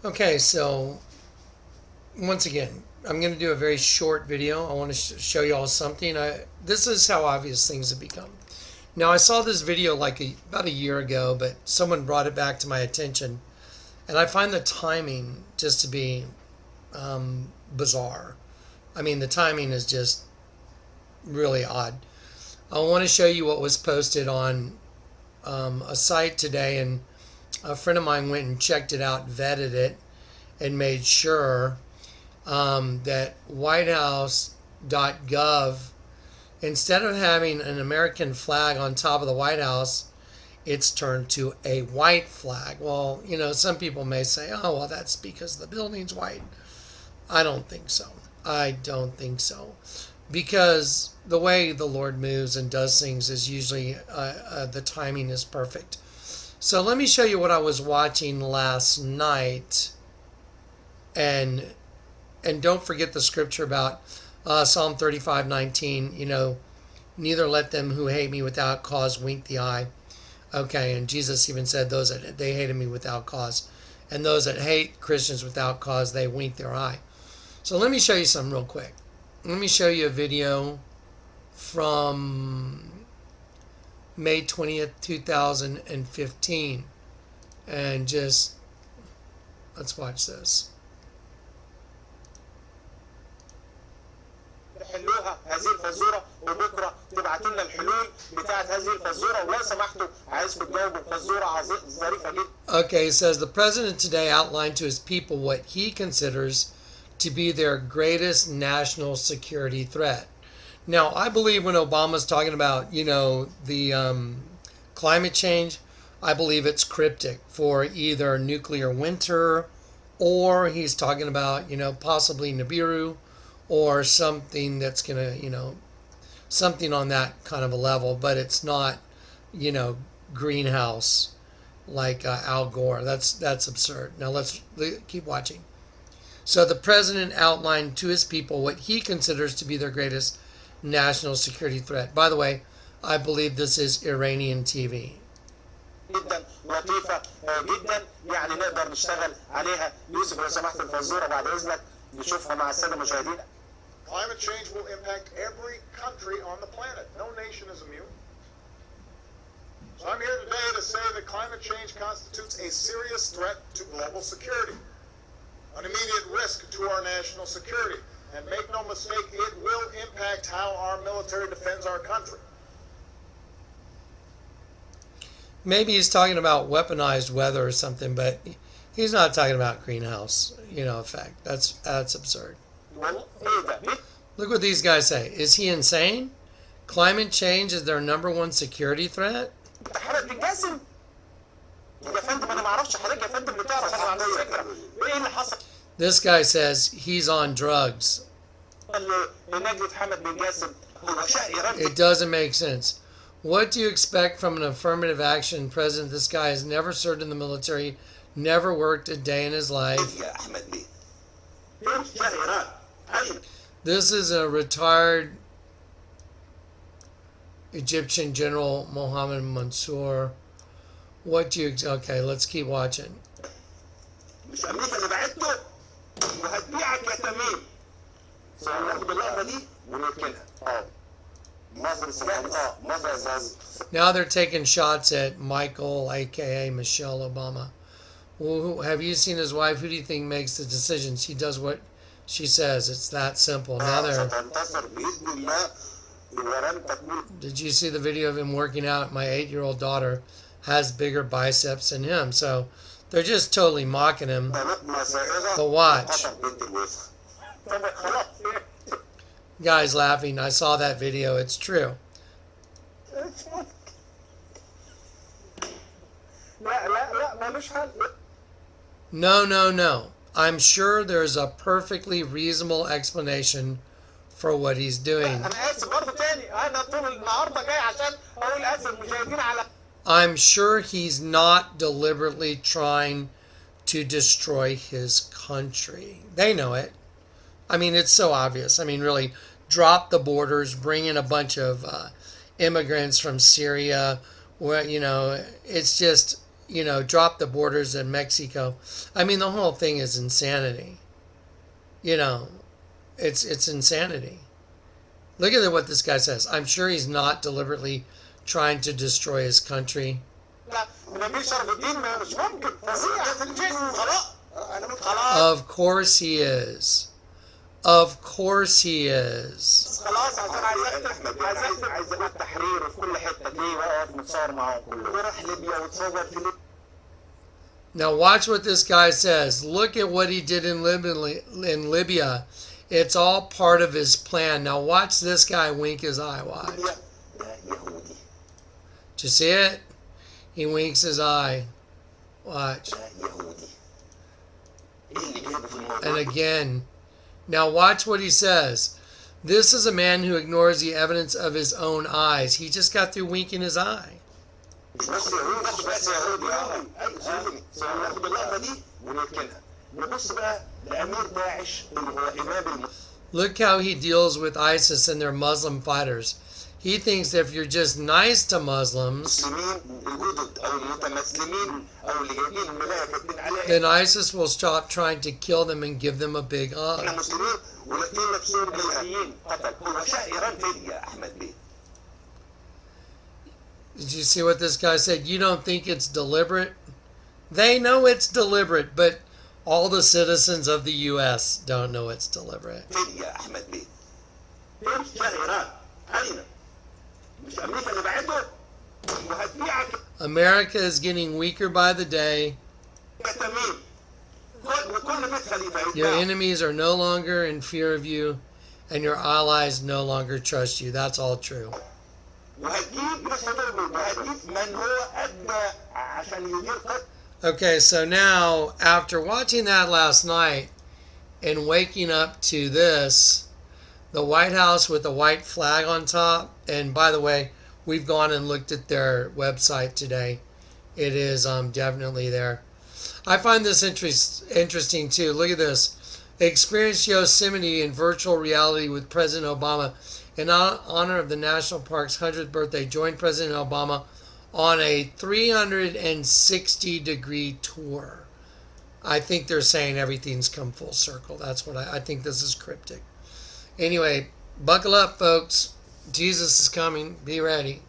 Okay, so once again, I'm going to do a very short video. I want to show you all something. This is how obvious things have become. Now, I saw this video like about a year ago, but someone brought it back to my attention, and I find the timing just to be bizarre. I mean, the timing is just really odd. I want to show you what was posted on a site today, and a friend of mine went and checked it out, vetted it, and made sure that whitehouse.gov, instead of having an American flag on top of the White House, it's turned to a white flag. Well, you know, some people may say, oh, well, that's because the building's white. I don't think so. I don't think so. Because the way the Lord moves and does things is usually the timing is perfect. So let me show you what I was watching last night. And don't forget the scripture about Psalm 35:19, you know, neither let them who hate me without cause wink the eye. Okay, and Jesus even said those that they hated me without cause. And those that hate Christians without cause, they wink their eye. So let me show you something real quick. Let me show you a video from May 20th, 2015. And just, let's watch this. حلوها هذه الفزوره وبكره تبعتوا لنا الحلول بتاعت هذه الفزوره ولو سمحتوا عايزكم تجاوبوا فزوره ظريفه جدا. Okay, it says the president today outlined to his people what he considers to be their greatest national security threat. Now, I believe when Obama's talking about, you know, the climate change, I believe it's cryptic for either nuclear winter, or he's talking about, you know, possibly Nibiru, or something that's going to, you know, something on that kind of a level, but it's not, you know, greenhouse like Al Gore. That's absurd. Now let's keep watching. So the president outlined to his people what he considers to be their greatest national security threat. By the way, I believe this is Iranian TV. جدا لطيفه جدا يعني نقدر نشتغل عليها. يوسف لو سمحت الفزوره بعد اذنك نشوفها مع الساده المشاهدين. Climate change will impact every country on the planet. No nation is immune. So I'm here today to say that climate change constitutes a serious threat to global security, an immediate risk to our national security. And make no mistake, it will impact how our military defends our country. Maybe he's talking about weaponized weather or something, but he's not talking about greenhouse, you know, effect. That's absurd. Look what these guys say. Is he insane? Climate change is their #1 security threat? This guy says he's on drugs. It doesn't make sense. What do you expect from an affirmative action president? This guy has never served in the military, never worked a day in his life. This is a retired Egyptian General Mohammed Mansour. What do you... Okay, let's keep watching. Now they're taking shots at Michael, aka Michelle Obama. Well, have you seen his wife? Who do you think makes the decisions? He does what she says. It's that simple. Now they're... Did you see the video of him working out? My 8-year-old daughter has bigger biceps than him. So they're just totally mocking him. But watch. Guy's laughing. I saw that video. It's true. No. I'm sure there's a perfectly reasonable explanation for what he's doing. I'm sure he's not deliberately trying to destroy his country. They know it. I mean, it's so obvious. I mean, really, drop the borders, bring in a bunch of immigrants from Syria. Where, you know, it's just drop the borders in Mexico. I mean, the whole thing is insanity. It's insanity. Look at what this guy says. I'm sure he's not deliberately trying to destroy his country. Of course he is. Of course he is. Now watch what this guy says. Look at what he did in Libya. It's all part of his plan. Now watch this guy wink his eye. Watch. Did you see it? He winks his eye. Watch. And again. Now watch what he says. This is a man who ignores the evidence of his own eyes. He just got through winking his eye. Look how he deals with ISIS and their Muslim fighters. He thinks that if you're just nice to Muslims, then ISIS will stop trying to kill them and give them a big hug. Did you see what this guy said? You don't think it's deliberate? They know it's deliberate, but all the citizens of the U.S. don't know it's deliberate. America is getting weaker by the day. Your enemies are no longer in fear of you, and your allies no longer trust you. That's all true. Okay, so now, after watching that last night and waking up to this, the White House with the white flag on top, and by the way, we've gone and looked at their website today. It is definitely there. I find this interesting too. Look at this. Experience Yosemite in virtual reality with President Obama. In honor of the National Park's 100th birthday, join President Obama on a 360-degree tour. I think they're saying everything's come full circle. That's what I think this is cryptic. Anyway, buckle up, folks. Jesus is coming. Be ready.